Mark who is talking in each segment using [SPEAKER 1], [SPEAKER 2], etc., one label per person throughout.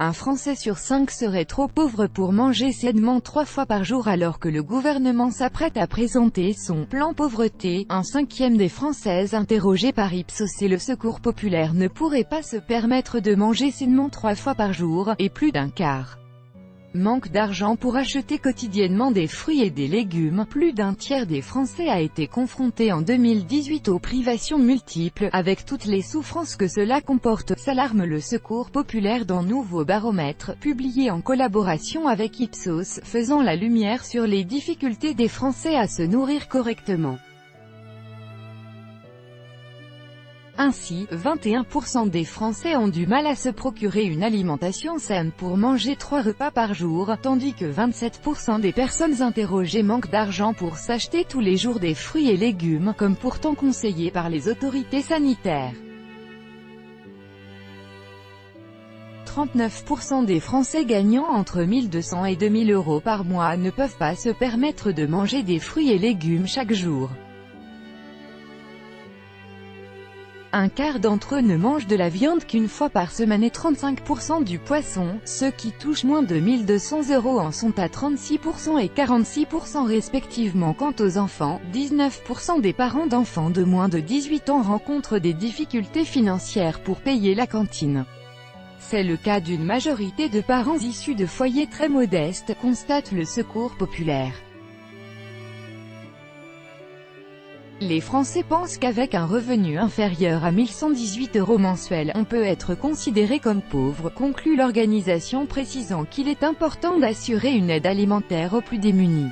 [SPEAKER 1] Un Français sur 5 serait trop pauvre pour manger sainement 3 fois par jour alors que le gouvernement s'apprête à présenter son plan pauvreté. Un cinquième des Françaises interrogées par Ipsos et le Secours populaire ne pourrait pas se permettre de manger sainement 3 fois par jour, et plus d'un quart manque d'argent pour acheter quotidiennement des fruits et des légumes. Plus d'un tiers des Français a été confronté en 2018 aux privations multiples, avec toutes les souffrances que cela comporte, s'alarme le Secours populaire dans nouveau baromètre, publié en collaboration avec Ipsos, faisant la lumière sur les difficultés des Français à se nourrir correctement. Ainsi, 21% des Français ont du mal à se procurer une alimentation saine pour manger 3 repas par jour, tandis que 27% des personnes interrogées manquent d'argent pour s'acheter tous les jours des fruits et légumes, comme pourtant conseillé par les autorités sanitaires. 39% des Français gagnant entre 1 200 et 2 000 euros par mois ne peuvent pas se permettre de manger des fruits et légumes chaque jour. Un quart d'entre eux ne mangent de la viande qu'une fois par semaine et 35% du poisson. Ceux qui touchent moins de 1 200 euros en sont à 36% et 46% respectivement. Quant aux enfants, 19% des parents d'enfants de moins de 18 ans rencontrent des difficultés financières pour payer la cantine. C'est le cas d'une majorité de parents issus de foyers très modestes, constate le Secours populaire. Les Français pensent qu'avec un revenu inférieur à 1 118 euros mensuels, on peut être considéré comme pauvre, conclut l'organisation, précisant qu'il est important d'assurer une aide alimentaire aux plus démunis.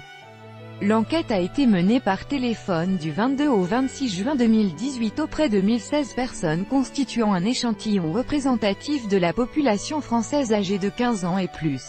[SPEAKER 1] L'enquête a été menée par téléphone du 22 au 26 juin 2018 auprès de 1016 personnes constituant un échantillon représentatif de la population française âgée de 15 ans et plus.